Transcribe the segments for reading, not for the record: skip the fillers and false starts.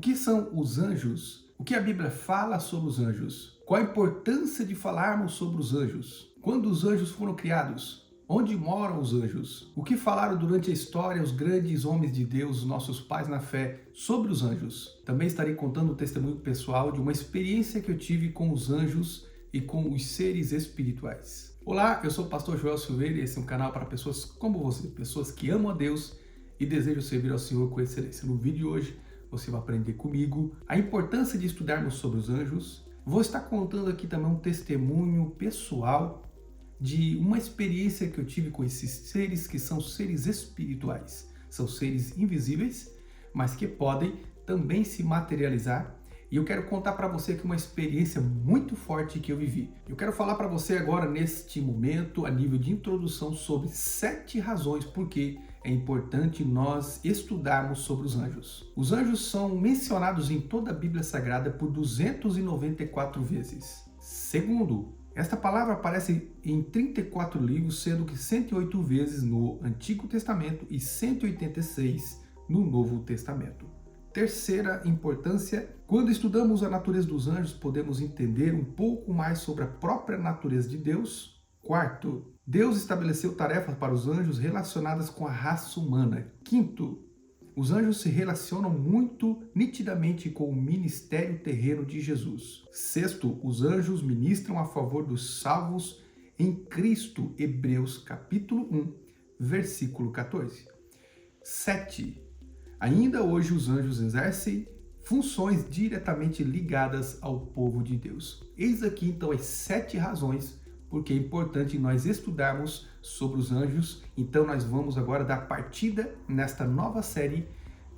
que são os anjos? O que a Bíblia fala sobre os anjos? Qual a importância de falarmos sobre os anjos? Quando os anjos foram criados? Onde moram os anjos? O que falaram durante a história os grandes homens de Deus, os nossos pais na fé, sobre os anjos? Também estarei contando um testemunho pessoal de uma experiência que eu tive com os anjos e com os seres espirituais. Olá, eu sou o pastor Joel Silveira e esse é um canal para pessoas como você, pessoas que amam a Deus e desejam servir ao Senhor com excelência. No vídeo de hoje, você vai aprender comigo a importância de estudarmos sobre os anjos. Vou estar contando aqui também um testemunho pessoal de uma experiência que eu tive com esses seres que são seres espirituais. São seres invisíveis, mas que podem também se materializar. E eu quero contar para você aqui uma experiência muito forte que eu vivi. Eu quero falar para você agora, neste momento, a nível de introdução, sobre 7 razões por que é importante nós estudarmos sobre os anjos. Os anjos são mencionados em toda a Bíblia Sagrada por 294 vezes. Segundo, esta palavra aparece em 34 livros, sendo que 108 vezes no Antigo Testamento e 186 no Novo Testamento. Terceira importância, quando estudamos a natureza dos anjos, podemos entender um pouco mais sobre a própria natureza de Deus. Quarto, Deus estabeleceu tarefas para os anjos relacionadas com a raça humana. Quinto, os anjos se relacionam muito nitidamente com o ministério terreno de Jesus. Sexto, os anjos ministram a favor dos salvos em Cristo. Hebreus capítulo 1, versículo 14. 7. Ainda hoje os anjos exercem funções diretamente ligadas ao povo de Deus. Eis aqui então as 7 razões porque é importante nós estudarmos sobre os anjos. Então nós vamos agora dar partida nesta nova série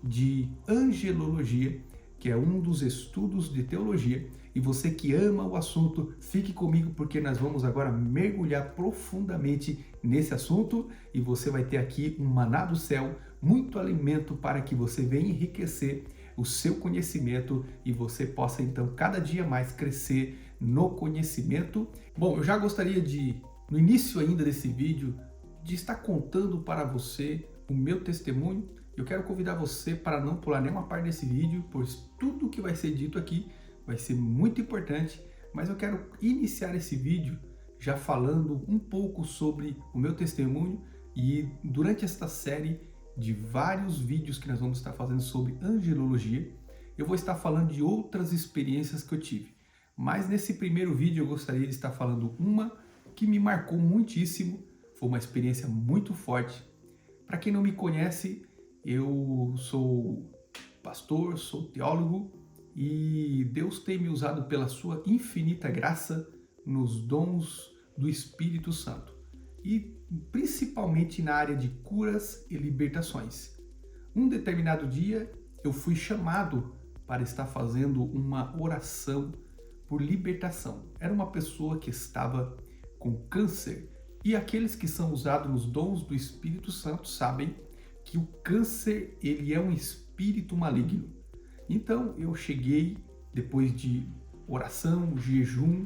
de angelologia, que é um dos estudos de teologia. E você que ama o assunto, fique comigo porque nós vamos agora mergulhar profundamente nesse assunto e você vai ter aqui um maná do céu, muito alimento para que você venha enriquecer o seu conhecimento e você possa então cada dia mais crescer no conhecimento. Bom, eu já gostaria de, no início ainda desse vídeo, de estar contando para você o meu testemunho. Eu quero convidar você para não pular nenhuma parte desse vídeo, pois tudo que vai ser dito aqui vai ser muito importante, mas eu quero iniciar esse vídeo já falando um pouco sobre o meu testemunho e durante esta série de vários vídeos que nós vamos estar fazendo sobre angelologia, eu vou estar falando de outras experiências que eu tive. Mas nesse primeiro vídeo eu gostaria de estar falando uma que me marcou muitíssimo, foi uma experiência muito forte. Para quem não me conhece, eu sou pastor, sou teólogo e Deus tem me usado pela sua infinita graça nos dons do Espírito Santo e principalmente na área de curas e libertações. Um determinado dia eu fui chamado para estar fazendo uma oração por libertação. Era uma pessoa que estava com câncer e aqueles que são usados nos dons do Espírito Santo sabem que o câncer ele é um espírito maligno. Então eu cheguei, depois de oração, jejum,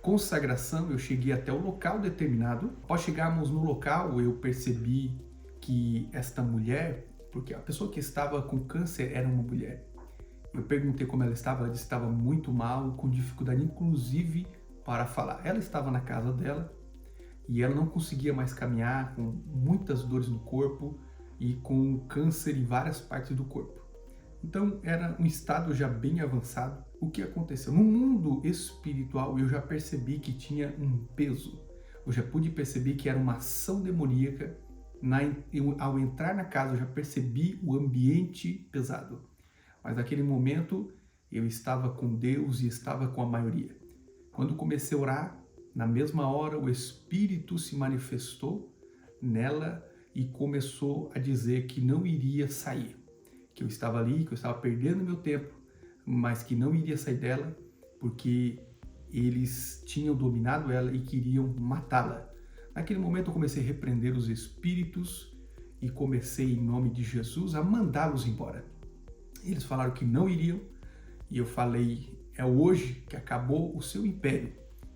consagração, eu cheguei até o local determinado. Após chegarmos no local, eu percebi que esta mulher, porque a pessoa que estava com câncer era uma mulher. Eu perguntei como ela disse que estava muito mal, com dificuldade inclusive para falar. Ela estava na casa dela e ela não conseguia mais caminhar, com muitas dores no corpo e com câncer em várias partes do corpo. Então era um estado já bem avançado. O que aconteceu? No mundo espiritual eu já percebi que tinha um peso. Eu já pude perceber que era uma ação demoníaca. Ao entrar na casa eu já percebi o ambiente pesado. Mas naquele momento eu estava com Deus e estava com a maioria. Quando comecei a orar, na mesma hora o Espírito se manifestou nela e começou a dizer que não iria sair. Que eu estava ali, que eu estava perdendo meu tempo, mas que não iria sair dela porque eles tinham dominado ela e queriam matá-la. Naquele momento eu comecei a repreender os espíritos e comecei em nome de Jesus a mandá-los embora. Eles falaram que não iriam e eu falei, é hoje que acabou o seu império,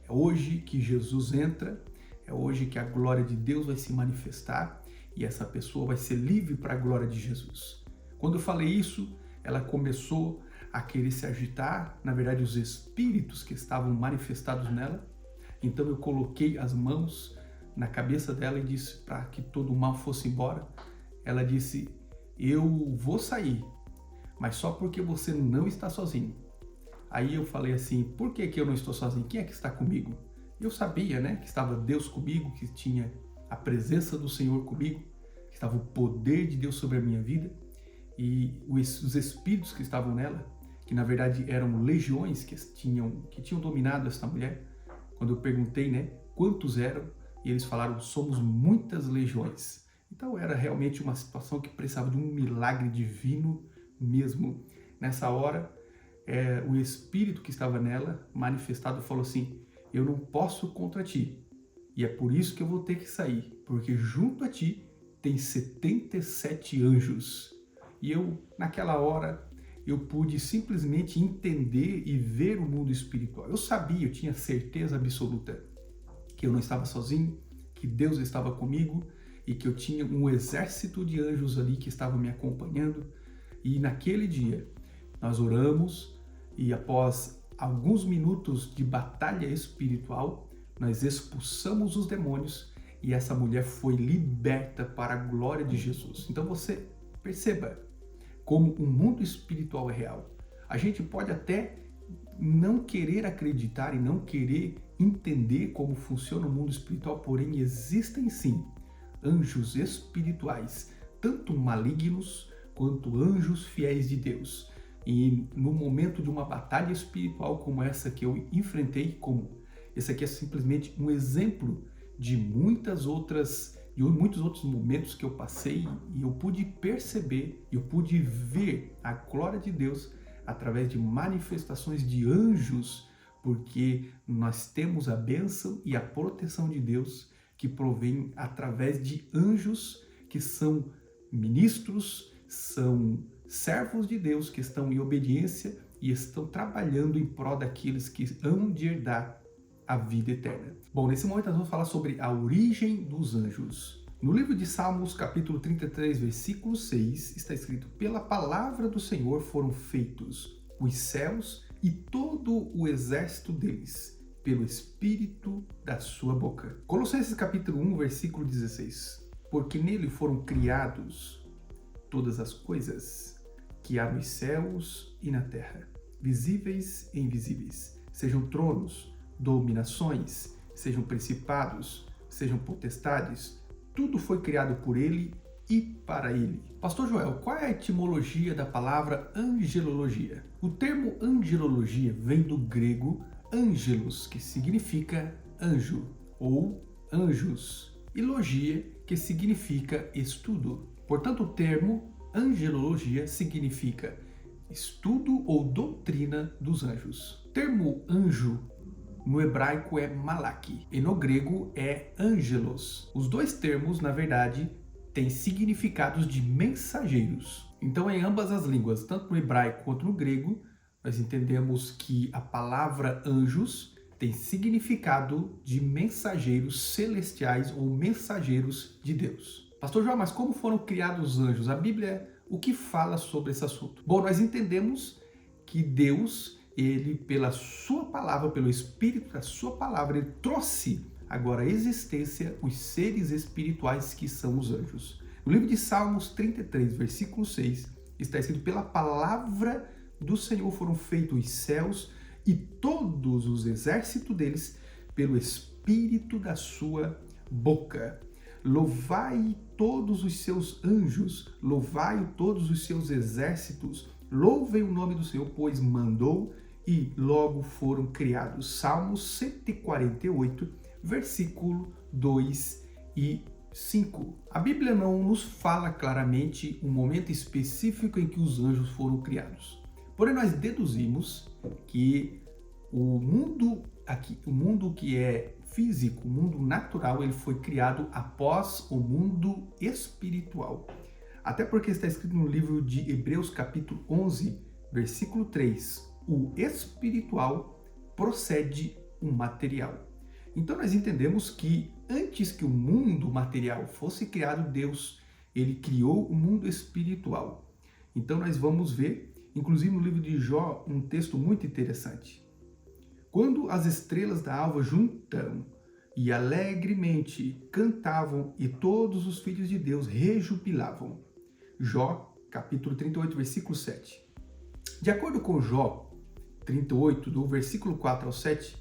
é hoje que Jesus entra, é hoje que a glória de Deus vai se manifestar e essa pessoa vai ser livre para a glória de Jesus. Quando eu falei isso, ela começou a querer se agitar, na verdade os espíritos que estavam manifestados nela. Então eu coloquei as mãos na cabeça dela e disse para que todo o mal fosse embora. Ela disse: eu vou sair, mas só porque você não está sozinho. Aí eu falei assim: por que eu não estou sozinho? Quem é que está comigo? Eu sabia, né, que estava Deus comigo, que tinha a presença do Senhor comigo, que estava o poder de Deus sobre a minha vida, e os espíritos que estavam nela, que na verdade eram legiões que tinham dominado esta mulher. Quando eu perguntei, né, quantos eram, e eles falaram: somos muitas legiões. Então era realmente uma situação que precisava de um milagre divino mesmo. Nessa hora, o espírito que estava nela, manifestado, falou assim: eu não posso contra ti, e é por isso que eu vou ter que sair, porque junto a ti tem 77 anjos. E eu, naquela hora, eu pude simplesmente entender e ver o mundo espiritual. Eu sabia, eu tinha certeza absoluta que eu não estava sozinho, que Deus estava comigo e que eu tinha um exército de anjos ali que estavam me acompanhando. E naquele dia, nós oramos e após alguns minutos de batalha espiritual, nós expulsamos os demônios e essa mulher foi liberta para a glória de Jesus. Então você perceba como o mundo espiritual é real. A gente pode até não querer acreditar e não querer entender como funciona o mundo espiritual, porém existem sim anjos espirituais, tanto malignos quanto anjos fiéis de Deus. E no momento de uma batalha espiritual como essa que eu enfrentei, como esse aqui é simplesmente um exemplo de muitos outros momentos que eu passei, e eu pude perceber, eu pude ver a glória de Deus através de manifestações de anjos, porque nós temos a bênção e a proteção de Deus que provém através de anjos que são ministros, são servos de Deus que estão em obediência e estão trabalhando em prol daqueles que hão de herdar a vida eterna. Bom, nesse momento nós vamos falar sobre a origem dos anjos. No livro de Salmos, capítulo 33, versículo 6, está escrito: pela palavra do Senhor foram feitos os céus e todo o exército deles, pelo Espírito da sua boca. Colossenses capítulo 1, versículo 16. Porque nele foram criados todas as coisas que há nos céus e na terra, visíveis e invisíveis, sejam tronos, dominações, sejam principados, sejam potestades, tudo foi criado por ele e para ele. Pastor Joel, qual é a etimologia da palavra angelologia? O termo angelologia vem do grego angelos, que significa anjo, ou anjos, e logia, que significa estudo. Portanto, o termo angelologia significa estudo ou doutrina dos anjos. O termo anjo no hebraico é malaki e no grego é angelos. Os dois termos, na verdade, têm significados de mensageiros. Então, em ambas as línguas, tanto no hebraico quanto no grego, nós entendemos que a palavra anjos tem significado de mensageiros celestiais ou mensageiros de Deus. Pastor João, mas como foram criados os anjos? A Bíblia, o que fala sobre esse assunto? Bom, nós entendemos que Deus, ele, pela sua palavra, pelo Espírito da sua palavra, ele trouxe agora à existência os seres espirituais que são os anjos. No livro de Salmos 33, versículo 6, está escrito: pela palavra do Senhor foram feitos os céus e todos os exércitos deles, pelo Espírito da sua boca. Louvai todos os seus anjos, louvai todos os seus exércitos, louvem o nome do Senhor, pois mandou e logo foram criados. Salmos 148, versículo 2 e 5. A Bíblia não nos fala claramente o momento específico em que os anjos foram criados. Porém, nós deduzimos que o mundo que é físico, o mundo natural, ele foi criado após o mundo espiritual. Até porque está escrito no livro de Hebreus, capítulo 11, versículo 3, o espiritual procede o material. Então nós entendemos que antes que o mundo material fosse criado, Deus, ele criou o mundo espiritual. Então nós vamos ver inclusive no livro de Jó, um texto muito interessante. Quando as estrelas da alva juntam e alegremente cantavam e todos os filhos de Deus rejubilavam. Jó, capítulo 38, versículo 7. De acordo com Jó 38, do versículo 4 ao 7,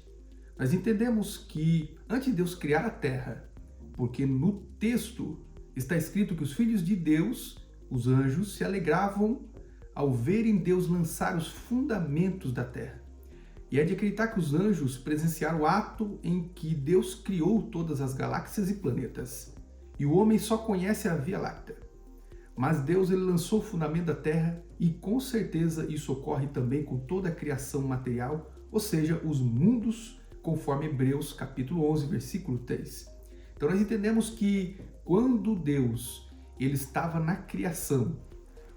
nós entendemos que antes de Deus criar a terra, porque no texto está escrito que os filhos de Deus, os anjos, se alegravam ao verem Deus lançar os fundamentos da terra. E é de acreditar que os anjos presenciaram o ato em que Deus criou todas as galáxias e planetas. E o homem só conhece a Via Láctea. Mas Deus ele lançou o fundamento da terra e com certeza isso ocorre também com toda a criação material, ou seja, os mundos, conforme Hebreus capítulo 11, versículo 3. Então nós entendemos que quando Deus ele estava na criação,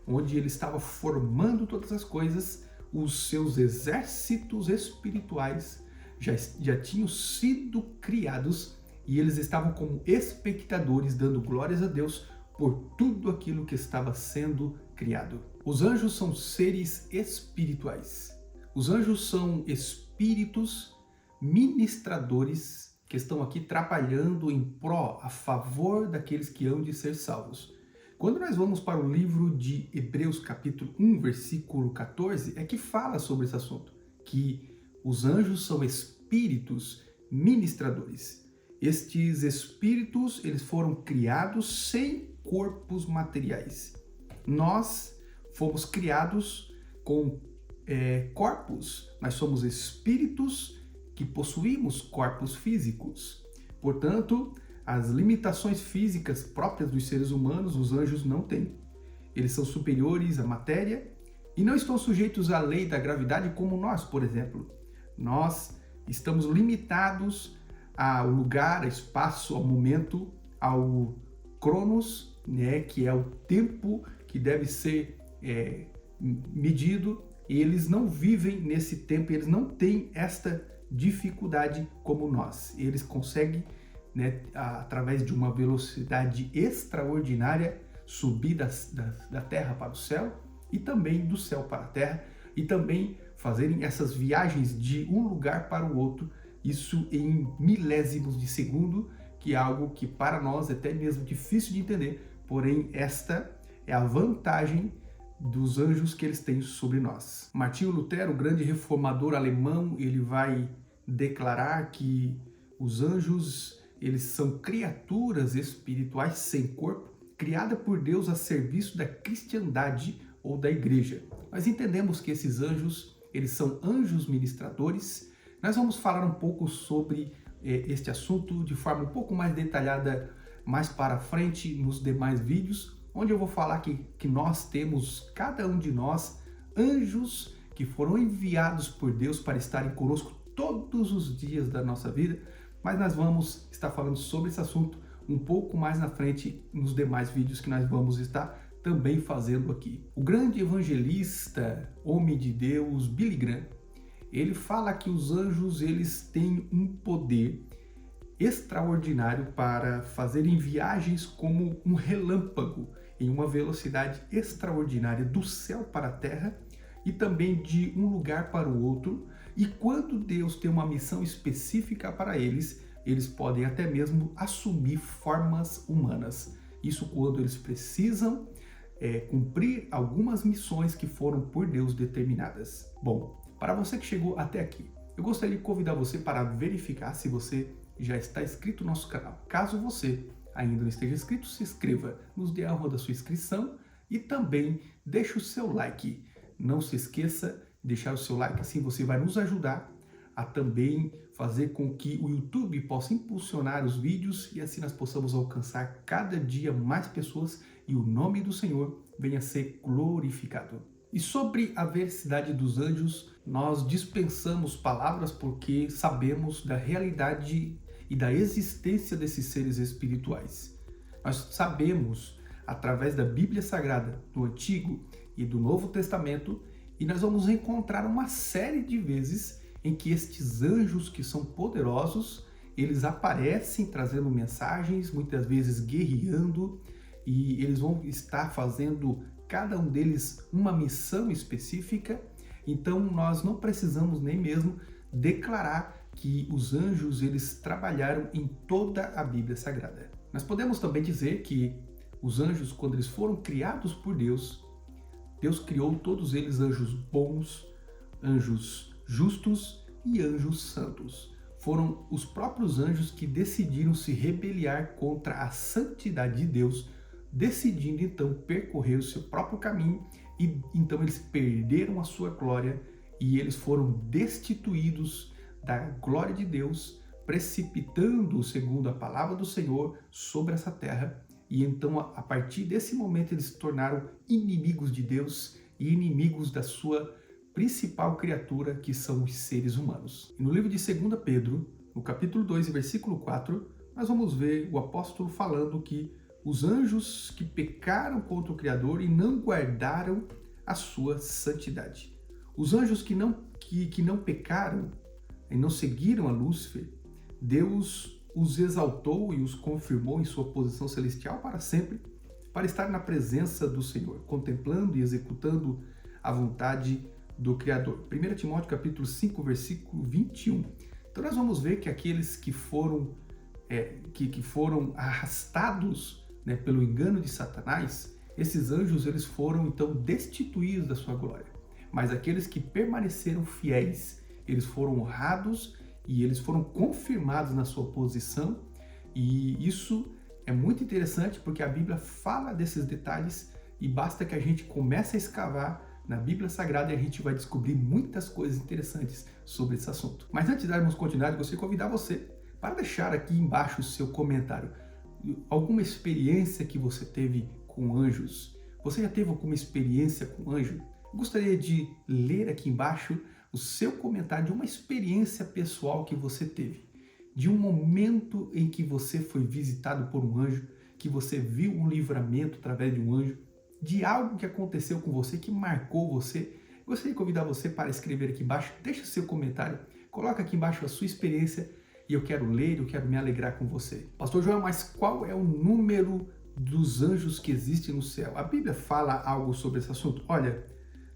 onde ele estava formando todas as coisas, os seus exércitos espirituais já tinham sido criados e eles estavam como espectadores, dando glórias a Deus por tudo aquilo que estava sendo criado. Os anjos são seres espirituais. Os anjos são espíritos ministradores que estão aqui trabalhando em pró, a favor daqueles que hão de ser salvos. Quando nós vamos para o livro de Hebreus capítulo 1, versículo 14, é que fala sobre esse assunto, que os anjos são espíritos ministradores. Estes espíritos, eles foram criados sem corpos materiais. Nós fomos criados com corpos, nós somos espíritos que possuímos corpos físicos. Portanto, as limitações físicas próprias dos seres humanos, os anjos não têm. Eles são superiores à matéria e não estão sujeitos à lei da gravidade como nós, por exemplo. Nós estamos limitados ao lugar, ao espaço, ao momento, ao cronos, né, que é o tempo que deve ser medido. E eles não vivem nesse tempo, eles não têm esta dificuldade como nós. Eles conseguem, né, através de uma velocidade extraordinária, subir da terra para o céu e também do céu para a terra e também fazerem essas viagens de um lugar para o outro, isso em milésimos de segundo, que é algo que para nós é até mesmo difícil de entender, porém esta é a vantagem dos anjos que eles têm sobre nós. Martinho Lutero, o grande reformador alemão, ele vai declarar que os anjos eles são criaturas espirituais sem corpo, criadas por Deus a serviço da cristandade ou da igreja. Nós entendemos que esses anjos, eles são anjos ministradores. Nós vamos falar um pouco sobre este assunto de forma um pouco mais detalhada mais para frente nos demais vídeos, onde eu vou falar que nós temos, cada um de nós, anjos que foram enviados por Deus para estarem conosco todos os dias da nossa vida. Mas nós vamos estar falando sobre esse assunto um pouco mais na frente nos demais vídeos que nós vamos estar também fazendo aqui. O grande evangelista, homem de Deus, Billy Graham, ele fala que os anjos eles têm um poder extraordinário para fazerem viagens como um relâmpago em uma velocidade extraordinária do céu para a terra e também de um lugar para o outro. E quando Deus tem uma missão específica para eles, eles podem até mesmo assumir formas humanas. Isso quando eles precisam cumprir algumas missões que foram por Deus determinadas. Bom, para você que chegou até aqui, eu gostaria de convidar você para verificar se você já está inscrito no nosso canal. Caso você ainda não esteja inscrito, se inscreva, nos dê a honra da sua inscrição e também deixe o seu like. Não se esqueça de deixar o seu like, assim você vai nos ajudar a também fazer com que o YouTube possa impulsionar os vídeos e assim nós possamos alcançar cada dia mais pessoas e o nome do Senhor venha a ser glorificado. E sobre a veracidade dos anjos, nós dispensamos palavras porque sabemos da realidade e da existência desses seres espirituais. Nós sabemos, através da Bíblia Sagrada, do Antigo e do Novo Testamento, e nós vamos encontrar uma série de vezes em que estes anjos que são poderosos, eles aparecem trazendo mensagens, muitas vezes guerreando, e eles vão estar fazendo cada um deles uma missão específica, então nós não precisamos nem mesmo declarar que os anjos eles trabalharam em toda a Bíblia Sagrada. Nós podemos também dizer que os anjos, quando eles foram criados por Deus, Deus criou todos eles anjos bons, anjos justos e anjos santos. Foram os próprios anjos que decidiram se rebeliar contra a santidade de Deus, decidindo então percorrer o seu próprio caminho, e então eles perderam a sua glória e eles foram destituídos da glória de Deus, precipitando, segundo a palavra do Senhor, sobre essa terra. E então, a partir desse momento, eles se tornaram inimigos de Deus e inimigos da sua principal criatura, que são os seres humanos. E no livro de 2 Pedro, no capítulo 2, versículo 4, nós vamos ver o apóstolo falando que os anjos que pecaram contra o Criador e não guardaram a sua santidade. Os anjos que não pecaram e não seguiram a Lúcifer, Deus os exaltou e os confirmou em sua posição celestial para sempre, para estar na presença do Senhor, contemplando e executando a vontade do Criador. 1 Timóteo capítulo 5, versículo 21. Então nós vamos ver que aqueles que foram arrastados, né, pelo engano de Satanás, esses anjos eles foram então destituídos da sua glória. Mas aqueles que permaneceram fiéis, eles foram honrados e eles foram confirmados na sua posição. E isso é muito interessante porque a Bíblia fala desses detalhes e basta que a gente comece a escavar na Bíblia Sagrada e a gente vai descobrir muitas coisas interessantes sobre esse assunto. Mas antes de darmos continuidade, eu gostaria de convidar você para deixar aqui embaixo o seu comentário. Alguma experiência que você teve com anjos? Você já teve alguma experiência com anjo? Eu gostaria de ler aqui embaixo o seu comentário de uma experiência pessoal que você teve, de um momento em que você foi visitado por um anjo, que você viu um livramento através de um anjo, de algo que aconteceu com você, que marcou você. Eu gostaria de convidar você para escrever aqui embaixo, deixa o seu comentário, coloca aqui embaixo a sua experiência e eu quero ler, eu quero me alegrar com você. Pastor João, mas qual é o número dos anjos que existem no céu? A Bíblia fala algo sobre esse assunto? Olha,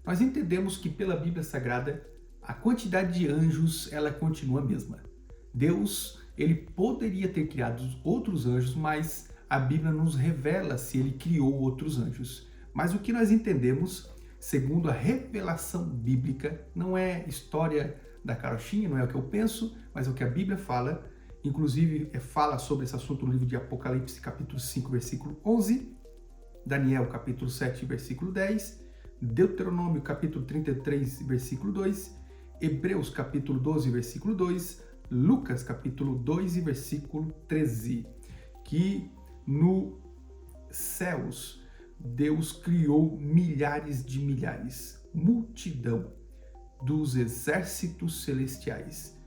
nós entendemos que pela Bíblia Sagrada, a quantidade de anjos, ela continua a mesma. Deus, ele poderia ter criado outros anjos, mas a Bíblia nos revela se ele criou outros anjos. Mas o que nós entendemos, segundo a revelação bíblica, não é história da carochinha, não é o que eu penso, mas é o que a Bíblia fala. Inclusive, fala sobre esse assunto no livro de Apocalipse, capítulo 5, versículo 11, Daniel, capítulo 7, versículo 10, Deuteronômio, capítulo 33, versículo 2, Hebreus capítulo 12, versículo 2, Lucas capítulo 2 e versículo 13, que no céus Deus criou milhares de milhares, multidão dos exércitos celestiais,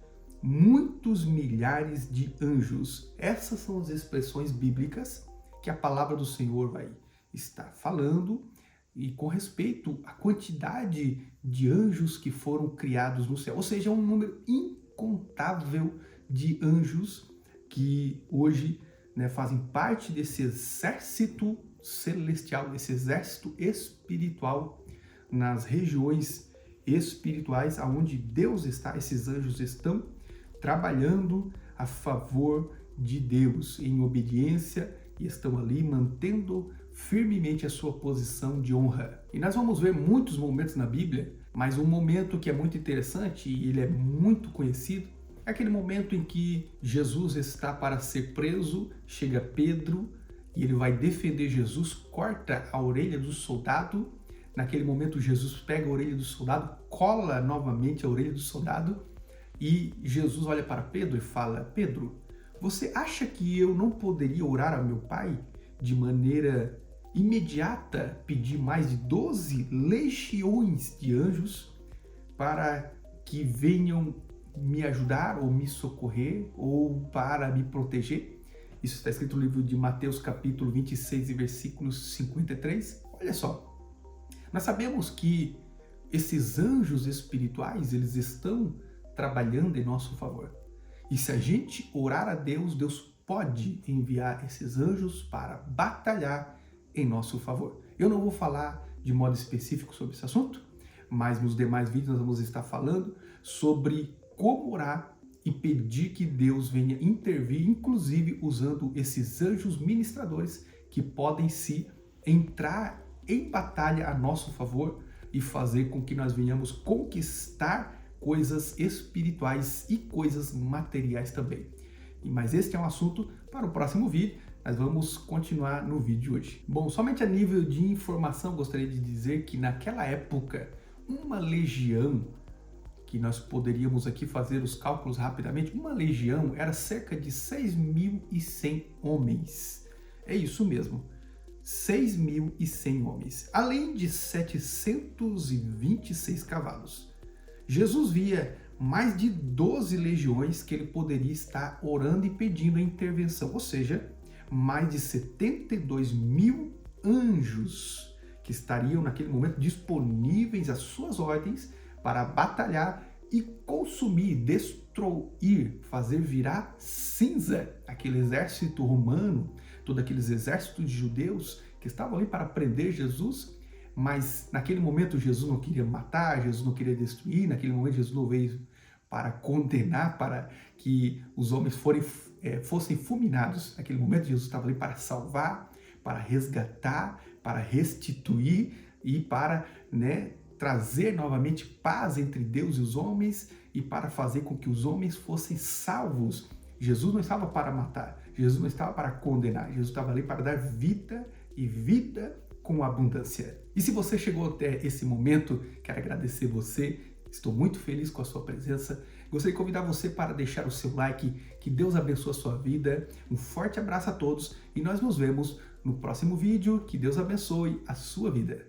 muitos milhares de anjos. Essas são as expressões bíblicas que a palavra do Senhor vai estar falando e com respeito à quantidade de anjos que foram criados no céu. Ou seja, é um número incontável de anjos que hoje, né, fazem parte desse exército celestial, desse exército espiritual nas regiões espirituais aonde Deus está. Esses anjos estão trabalhando a favor de Deus em obediência e estão ali mantendo firmemente a sua posição de honra. E nós vamos ver muitos momentos na Bíblia, mas um momento que é muito interessante e ele é muito conhecido é aquele momento em que Jesus está para ser preso, chega Pedro e ele vai defender Jesus, corta a orelha do soldado. Naquele momento Jesus pega a orelha do soldado, cola novamente a orelha do soldado e Jesus olha para Pedro e fala: Pedro, você acha que eu não poderia orar ao meu Pai de maneira imediata, pedir mais de 12 legiões de anjos para que venham me ajudar ou me socorrer ou para me proteger? Isso está escrito no livro de Mateus capítulo 26 e versículos 53. Olha só, nós sabemos que esses anjos espirituais, eles estão trabalhando em nosso favor. E se a gente orar a Deus, Deus pode enviar esses anjos para batalhar em nosso favor. Eu não vou falar de modo específico sobre esse assunto, mas nos demais vídeos nós vamos estar falando sobre como orar e pedir que Deus venha intervir, inclusive usando esses anjos ministradores que podem se entrar em batalha a nosso favor e fazer com que nós venhamos conquistar coisas espirituais e coisas materiais também. Mas este é um assunto para o próximo vídeo, nós vamos continuar no vídeo de hoje. Bom, somente a nível de informação gostaria de dizer que naquela época, uma legião, que nós poderíamos aqui fazer os cálculos rapidamente, uma legião era cerca de 6.100 homens. É isso mesmo, 6.100 homens, além de 726 cavalos. Jesus via mais de 12 legiões que ele poderia estar orando e pedindo a intervenção, ou seja, mais de 72.000 anjos que estariam naquele momento disponíveis às suas ordens para batalhar e consumir, destruir, fazer virar cinza aquele exército romano, todos aqueles exércitos de judeus que estavam ali para prender Jesus. Mas naquele momento Jesus não queria matar, Jesus não queria destruir, naquele momento Jesus não veio para condenar, para que os homens fossem fulminados. Naquele momento Jesus estava ali para salvar, para resgatar, para restituir e para trazer novamente paz entre Deus e os homens e para fazer com que os homens fossem salvos. Jesus não estava para matar, Jesus não estava para condenar, Jesus estava ali para dar vida e vida com abundância. E se você chegou até esse momento, quero agradecer você, estou muito feliz com a sua presença. Gostaria de convidar você para deixar o seu like, que Deus abençoe a sua vida. Um forte abraço a todos e nós nos vemos no próximo vídeo. Que Deus abençoe a sua vida.